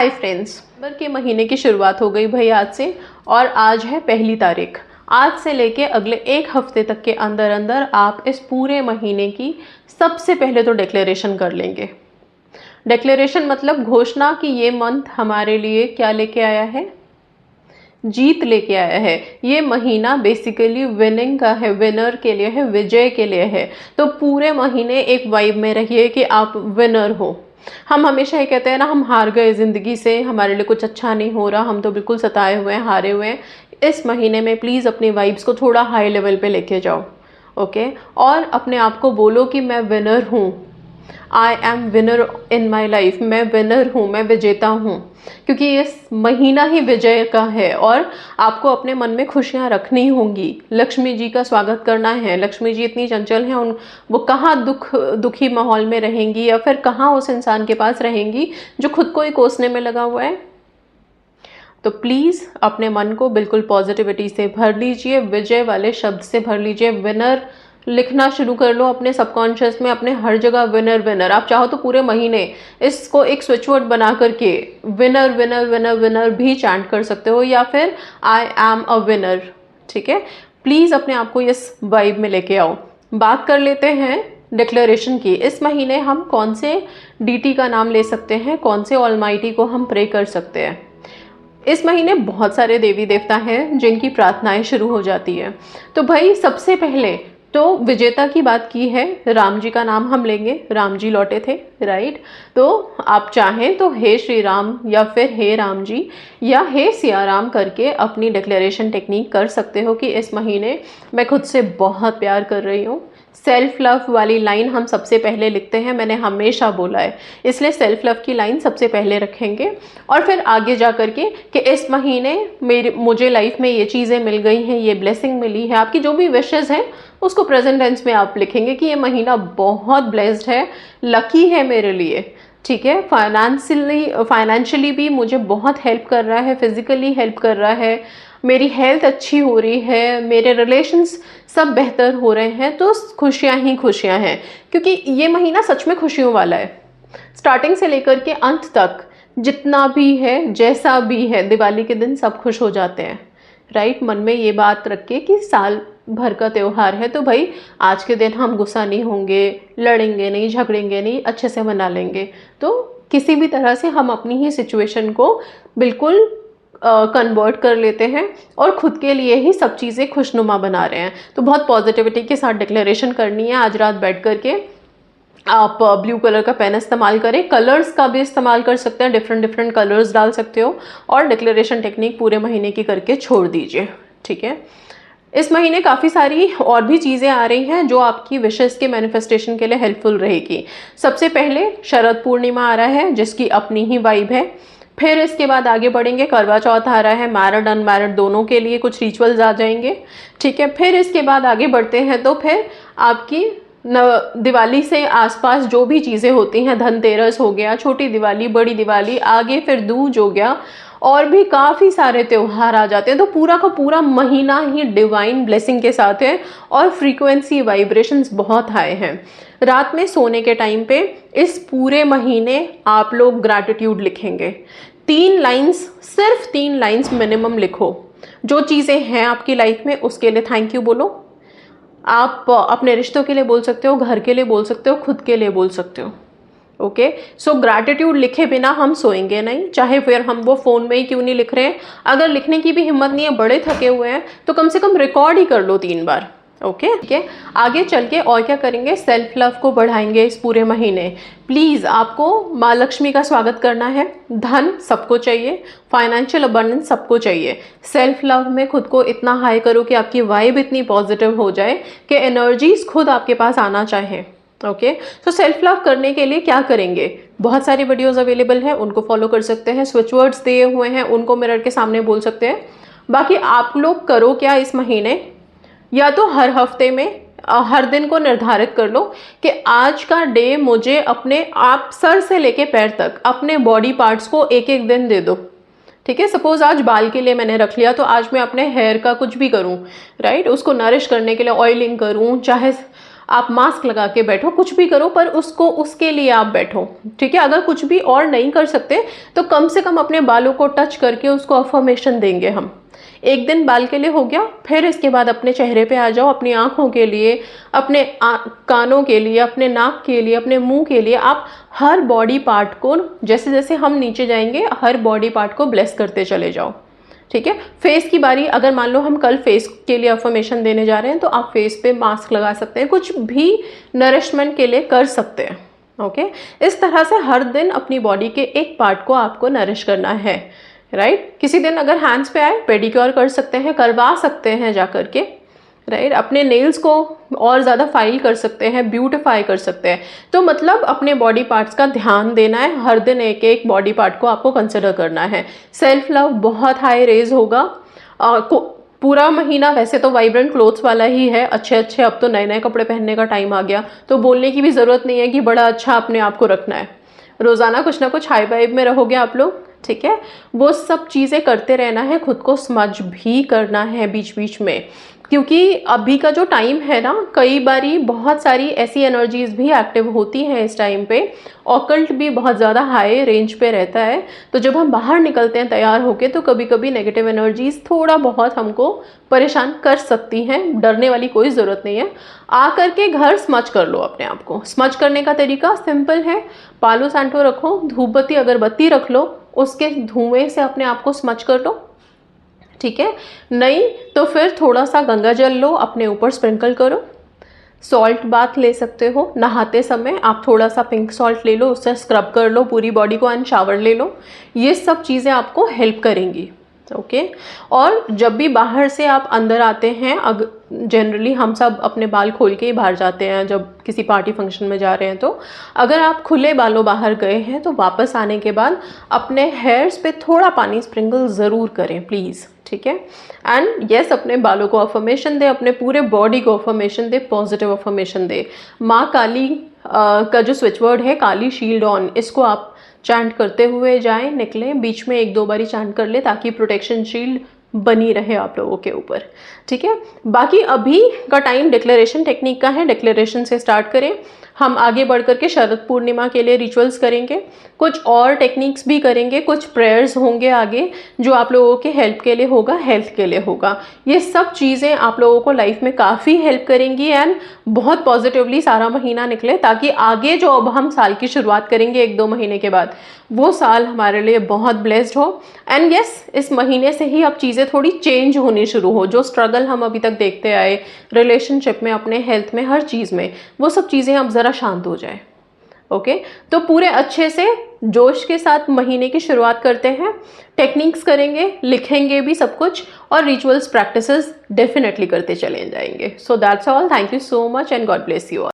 Hi friends, दिसंबर के महीने की शुरुआत हो गई भाई आज से। और आज है 1 तारीख। आज से लेके अगले 1 हफ्ते तक के अंदर अंदर आप इस पूरे महीने की सबसे पहले तो डिक्लेरेशन कर लेंगे। डिक्लेरेशन मतलब घोषणा कि ये मंथ हमारे लिए क्या लेके आया है, जीत लेके आया है। ये महीना बेसिकली विनिंग का है, विनर के लिए है, विजय के लिए है। तो पूरे महीने एक वाइब में रहिए कि आप विनर हो। हम हमेशा ये कहते हैं ना, हम हार गए ज़िंदगी से, हमारे लिए कुछ अच्छा नहीं हो रहा, हम तो बिल्कुल सताए हुए हैं, हारे हुए हैं। इस महीने में प्लीज़ अपनी वाइब्स को थोड़ा हाई लेवल पे लेके जाओ, ओके। और अपने आप को बोलो कि मैं विनर हूँ, I am winner in my life, मैं विनर हूँ, मैं विजेता हूँ। क्योंकि ये महीना ही विजय का है और आपको अपने मन में खुशियाँ रखनी होंगी। लक्ष्मी जी का स्वागत करना है। लक्ष्मी जी इतनी चंचल हैं, वो कहाँ दुखी माहौल में रहेंगी या फिर कहाँ उस इंसान के पास रहेंगी जो खुद को ही कोसने में लगा हुआ है। तो प्लीज़ अपने मन को बिल्कुल पॉजिटिविटी से भर लीजिए, विजय वाले शब्द से भर लीजिए। विनर लिखना शुरू कर लो अपने सबकॉन्शियस में, अपने हर जगह विनर विनर। आप चाहो तो पूरे महीने इसको एक स्विच वर्ड बना करके विनर विनर विनर विनर भी चैंट कर सकते हो, या फिर आई एम अ विनर। ठीक है, प्लीज़ अपने आप को इस वाइब में लेके आओ। बात कर लेते हैं डिक्लेरेशन की। इस महीने हम कौन से डीटी का नाम ले सकते हैं, कौन से ऑलमाइटी को हम प्रे कर सकते हैं। इस महीने बहुत सारे देवी देवता हैं जिनकी प्रार्थनाएं शुरू हो जाती है। तो भाई सबसे पहले तो विजेता की बात की है, राम जी का नाम हम लेंगे। राम जी लौटे थे, राइट। तो आप चाहें तो हे श्री राम या फिर हे राम जी या हे सिया राम करके अपनी डिक्लेरेशन टेक्निक कर सकते हो कि इस महीने मैं खुद से बहुत प्यार कर रही हूँ। सेल्फ लव वाली लाइन हम सबसे पहले लिखते हैं, मैंने हमेशा बोला है, इसलिए सेल्फ लव की लाइन सबसे पहले रखेंगे। और फिर आगे जा करके कि इस महीने मुझे लाइफ में ये चीज़ें मिल गई हैं, ये ब्लेसिंग मिली है। आपकी जो भी विशेज़ हैं उसको प्रेजेंट टेंस में आप लिखेंगे कि ये महीना बहुत ब्लेस्ड है, लकी है मेरे लिए। ठीक है, फाइनेंशियली भी मुझे बहुत हेल्प कर रहा है, फिजिकली हेल्प कर रहा है, मेरी हेल्थ अच्छी हो रही है, मेरे रिलेशंस सब बेहतर हो रहे हैं। तो खुशियाँ ही खुशियाँ हैं, क्योंकि ये महीना सच में खुशियों वाला है। स्टार्टिंग से लेकर के अंत तक जितना भी है, जैसा भी है, दिवाली के दिन सब खुश हो जाते हैं, राइट। मन में ये बात रख के कि साल भर का त्यौहार है, तो भाई आज के दिन हम गुस्सा नहीं होंगे, लड़ेंगे नहीं, झगड़ेंगे नहीं, अच्छे से मना लेंगे। तो किसी भी तरह से हम अपनी ही सिचुएशन को बिल्कुल कन्वर्ट कर लेते हैं और खुद के लिए ही सब चीज़ें खुशनुमा बना रहे हैं। तो बहुत पॉजिटिविटी के साथ डिक्लेरेशन करनी है। आज रात बैठ करके आप ब्लू कलर का पेन इस्तेमाल करें, कलर्स का भी इस्तेमाल कर सकते हैं, डिफरेंट डिफरेंट कलर्स डाल सकते हो, और डिक्लेरेशन टेक्निक पूरे महीने की करके छोड़ दीजिए। ठीक है, इस महीने काफ़ी सारी और भी चीज़ें आ रही हैं जो आपकी विशेष के मैनिफेस्टेशन के लिए हेल्पफुल रहेगी। सबसे पहले शरद पूर्णिमा आ रहा है जिसकी अपनी ही वाइब है। फिर इसके बाद आगे बढ़ेंगे, करवा चौथ आ रहा है, मैरिड अनमैरिड दोनों के लिए कुछ रिचुअल्स आ जाएंगे। ठीक है, फिर इसके बाद आगे बढ़ते हैं तो फिर आपकी दिवाली से आसपास जो भी चीज़ें होती हैं, धनतेरस हो गया, छोटी दिवाली, बड़ी दिवाली, आगे फिर दूज हो गया, और भी काफ़ी सारे त्यौहार आ जाते हैं। तो पूरा का पूरा महीना ही डिवाइन ब्लेसिंग के साथ है और फ्रीक्वेंसी वाइब्रेशंस बहुत हाई हैं। रात में सोने के टाइम पे इस पूरे महीने आप लोग ग्रैटिट्यूड लिखेंगे। 3 लाइन्स, सिर्फ 3 लाइन्स मिनिमम लिखो। जो चीज़ें हैं आपकी लाइफ में उसके लिए थैंक यू बोलो। आप अपने रिश्तों के लिए बोल सकते हो, घर के लिए बोल सकते हो, खुद के लिए बोल सकते हो। ओके, सो ग्रैटिट्यूड लिखे बिना हम सोएंगे नहीं, चाहे फिर हम वो फ़ोन में ही क्यों नहीं लिख रहे हैं। अगर लिखने की भी हिम्मत नहीं है, बड़े थके हुए हैं, तो कम से कम रिकॉर्ड ही कर लो 3 बार। ओके, ठीक है। आगे चल के और क्या करेंगे, सेल्फ लव को बढ़ाएंगे इस पूरे महीने। प्लीज़ आपको माँ लक्ष्मी का स्वागत करना है। धन सबको चाहिए, फाइनेंशियल अबंडेंस सबको चाहिए। सेल्फ लव में खुद को इतना हाई करो कि आपकी वाइब इतनी पॉजिटिव हो जाए कि एनर्जीज खुद आपके पास आना चाहें। ओके, तो सेल्फ लव करने के लिए क्या करेंगे, बहुत सारी वीडियोस अवेलेबल हैं, उनको फॉलो कर सकते हैं। स्विच वर्ड्स दिए हुए हैं, उनको मिरर के सामने बोल सकते हैं। बाकी आप लोग करो क्या इस महीने, या तो हर हफ्ते में हर दिन को निर्धारित कर लो कि आज का डे मुझे अपने आप सर से लेके पैर तक अपने बॉडी पार्ट्स को एक एक दिन दे दो। ठीक है, सपोज आज बाल के लिए मैंने रख लिया, तो आज मैं अपने हेयर का कुछ भी करूं, राइट, उसको नरिश करने के लिए ऑयलिंग करूं, चाहे आप मास्क लगा के बैठो, कुछ भी करो पर उसको उसके लिए आप बैठो, ठीक है। अगर कुछ भी और नहीं कर सकते तो कम से कम अपने बालों को टच करके उसको अफर्मेशन देंगे हम। एक दिन बाल के लिए हो गया, फिर इसके बाद अपने चेहरे पे आ जाओ, अपनी आँखों के लिए, अपने कानों के लिए, अपने नाक के लिए, अपने मुंह के लिए। आप हर बॉडी पार्ट को, जैसे जैसे हम नीचे जाएंगे, हर बॉडी पार्ट को ब्लेस करते चले जाओ, ठीक है। फेस की बारी, अगर मान लो हम कल फेस के लिए अफर्मेशन देने जा रहे हैं तो आप फेस पे मास्क लगा सकते हैं, कुछ भी नरिशमेंट के लिए कर सकते हैं, ओके। इस तरह से हर दिन अपनी बॉडी के एक पार्ट को आपको नरिश करना है, राइट। किसी दिन अगर हैंड्स पे आए, पेडिक्योर कर सकते हैं, करवा सकते हैं जा करके, राइट। अपने नेल्स को और ज़्यादा फाइल कर सकते हैं, ब्यूटिफाई कर सकते हैं। तो मतलब अपने बॉडी पार्ट्स का ध्यान देना है, हर दिन एक एक बॉडी पार्ट को आपको कंसिडर करना है। सेल्फ लव बहुत हाई रेज होगा। पूरा महीना वैसे तो वाइब्रेंट क्लोथ्स वाला ही है, अच्छे अच्छे, अब तो नए नए कपड़े पहनने का टाइम आ गया, तो बोलने की भी ज़रूरत नहीं है कि बड़ा अच्छा अपने आप को रखना है। रोज़ाना कुछ ना कुछ हाई वाइब में रहोगे आप लोग, ठीक है। वो सब चीज़ें करते रहना है, खुद को समझ भी करना है बीच बीच में, क्योंकि अभी का जो टाइम है ना, कई बारी बहुत सारी ऐसी एनर्जीज भी एक्टिव होती हैं इस टाइम पे। ऑकल्ट भी बहुत ज़्यादा हाई रेंज पे रहता है, तो जब हम बाहर निकलते हैं तैयार होके तो कभी कभी नेगेटिव एनर्जीज थोड़ा बहुत हमको परेशान कर सकती हैं। डरने वाली कोई ज़रूरत नहीं है। आकर के घर स्मच कर लो अपने आप को। स्मच करने का तरीका सिंपल है, पालो सैंटो रखो, धूप बत्ती अगरबत्ती रख लो, उसके धुएं से अपने आप को स्मच कर लो, ठीक है। नहीं तो फिर थोड़ा सा गंगा जल लो, अपने ऊपर स्प्रिंकल करो। सॉल्ट बाथ ले सकते हो, नहाते समय आप थोड़ा सा पिंक सॉल्ट ले लो, उससे स्क्रब कर लो पूरी बॉडी को एंड शावर ले लो। ये सब चीज़ें आपको हेल्प करेंगी, ओके। और जब भी बाहर से आप अंदर आते हैं, जनरली हम सब अपने बाल खोल के ही बाहर जाते हैं जब किसी पार्टी फंक्शन में जा रहे हैं, तो अगर आप खुले बालों बाहर गए हैं तो वापस आने के बाद अपने हेयर्स पे थोड़ा पानी स्प्रिंकल ज़रूर करें प्लीज़, ठीक है। एंड यस, अपने बालों को अफर्मेशन दे, अपने पूरे बॉडी को अफर्मेशन दे, पॉजिटिव अफर्मेशन दे। माँ काली का जो स्विच वर्ड है, काली शील्ड ऑन, इसको आप चैंट करते हुए जाएं, निकलें, बीच में एक दो बारी चैंट कर ले ताकि प्रोटेक्शन शील्ड बनी रहे आप लोगों के ऊपर, ठीक है। बाकी अभी का टाइम डिक्लेरेशन टेक्निक का है, डिक्लेरेशन से स्टार्ट करें। हम आगे बढ़ करके शरद पूर्णिमा के लिए रिचुअल्स करेंगे, कुछ और टेक्निक्स भी करेंगे, कुछ प्रेयर्स होंगे आगे जो आप लोगों के हेल्प के लिए होगा, हेल्थ के लिए होगा। ये सब चीज़ें आप लोगों को लाइफ में काफ़ी हेल्प करेंगी एंड बहुत पॉजिटिवली सारा महीना निकले, ताकि आगे जो अब हम साल की शुरुआत करेंगे 1-2 महीने के बाद, वो साल हमारे लिए बहुत ब्लेस्ड हो। एंड यस, इस महीने से ही अब चीज़ें थोड़ी चेंज होनी शुरू हो। जो स्ट्रगल हम अभी तक देखते आए रिलेशनशिप में, अपने हेल्थ में, हर चीज़ में, वो सब चीज़ें अब ज़रा शांत हो जाए, ओके। तो पूरे अच्छे से जोश के साथ महीने की शुरुआत करते हैं। टेक्निक्स करेंगे, लिखेंगे भी सब कुछ, और रिचुअल्स प्रैक्टिसेस डेफिनेटली करते चले जाएंगे। So that's all. Thank you so much and God bless you all.